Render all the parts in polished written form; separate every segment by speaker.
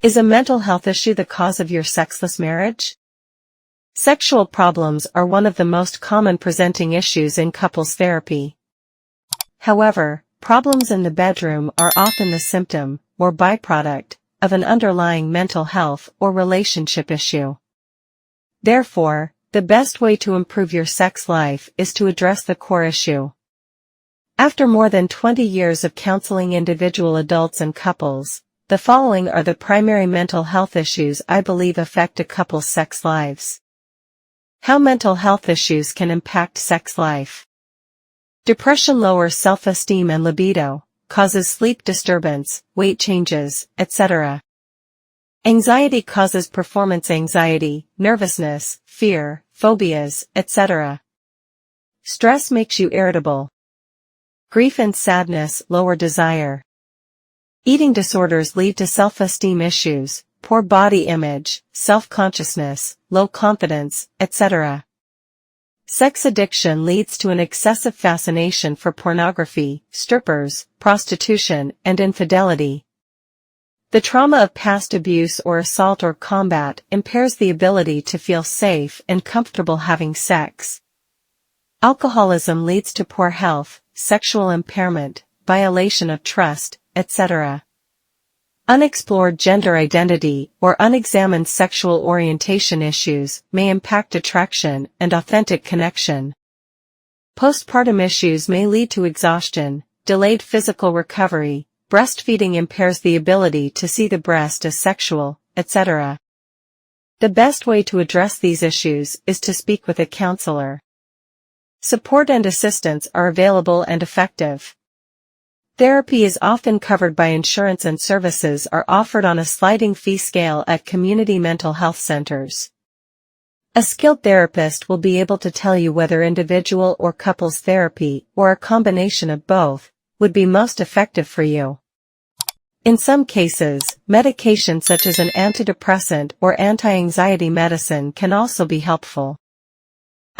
Speaker 1: Is a mental health issue the cause of your sexless marriage? Sexual problems are one of the most common presenting issues in couples therapy. However, problems in the bedroom are often the symptom, or byproduct, of an underlying mental health or relationship issue. Therefore, the best way to improve your sex life is to address the core issue. After more than 20 years of counseling individual adults and couples, the following are the primary mental health issues I believe affect a couple's sex lives. How mental health issues can impact sex life. Depression lowers self-esteem and libido, causes sleep disturbance, weight changes, etc. Anxiety causes performance anxiety, nervousness, fear, phobias, etc. Stress makes you irritable. Grief and sadness lower desire. Eating disorders lead to self-esteem issues, poor body image, self-consciousness, low confidence, etc. Sex addiction leads to an excessive fascination for pornography, strippers, prostitution, and infidelity. The trauma of past abuse or assault or combat impairs the ability to feel safe and comfortable having sex. Alcoholism leads to poor health, sexual impairment, violation of trust, etc. Unexplored gender identity or unexamined sexual orientation issues may impact attraction and authentic connection. Postpartum issues may lead to exhaustion, delayed physical recovery, breastfeeding impairs the ability to see the breast as sexual, etc. The best way to address these issues is to speak with a counselor. Support and assistance are available and effective. Therapy is often covered by insurance and services are offered on a sliding fee scale at community mental health centers. A skilled therapist will be able to tell you whether individual or couples therapy, or a combination of both, would be most effective for you. In some cases, medication such as an antidepressant or anti-anxiety medicine can also be helpful.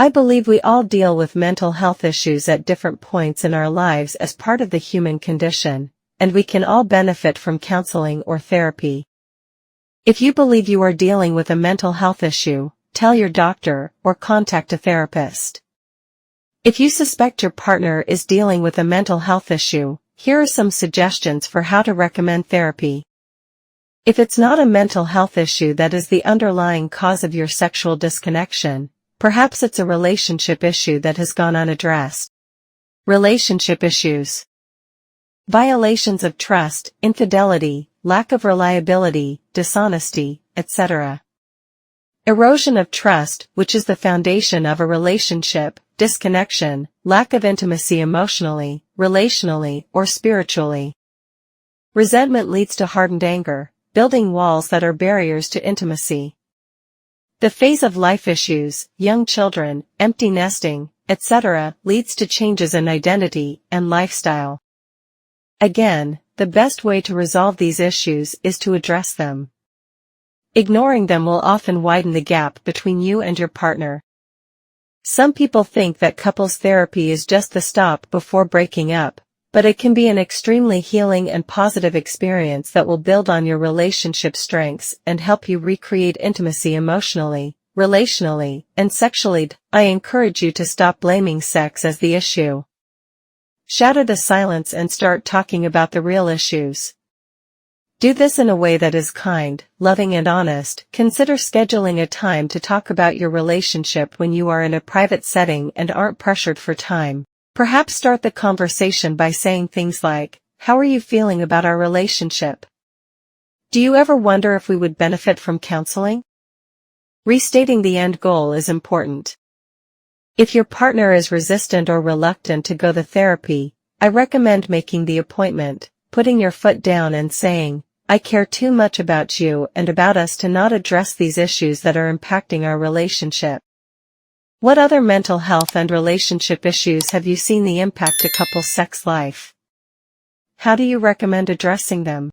Speaker 1: I believe we all deal with mental health issues at different points in our lives as part of the human condition, and we can all benefit from counseling or therapy. If you believe you are dealing with a mental health issue, tell your doctor or contact a therapist. If you suspect your partner is dealing with a mental health issue, here are some suggestions for how to recommend therapy. If it's not a mental health issue that is the underlying cause of your sexual disconnection, perhaps it's a relationship issue that has gone unaddressed. Relationship issues. Violations of trust, infidelity, lack of reliability, dishonesty, etc. Erosion of trust, which is the foundation of a relationship, disconnection, lack of intimacy emotionally, relationally, or spiritually. Resentment leads to hardened anger, building walls that are barriers to intimacy. The phase of life issues, young children, empty nesting, etc., leads to changes in identity and lifestyle. Again, the best way to resolve these issues is to address them. Ignoring them will often widen the gap between you and your partner. Some people think that couples therapy is just the stop before breaking up, but it can be an extremely healing and positive experience that will build on your relationship strengths and help you recreate intimacy emotionally, relationally, and sexually. I encourage you to stop blaming sex as the issue. Shatter the silence and start talking about the real issues. Do this in a way that is kind, loving and honest. Consider scheduling a time to talk about your relationship when you are in a private setting and aren't pressured for time. Perhaps start the conversation by saying things like, "How are you feeling about our relationship? Do you ever wonder if we would benefit from counseling?" Restating the end goal is important. If your partner is resistant or reluctant to go to therapy, I recommend making the appointment, putting your foot down and saying, "I care too much about you and about us to not address these issues that are impacting our relationship." What other mental health and relationship issues have you seen the impact a couple's sex life? How do you recommend addressing them?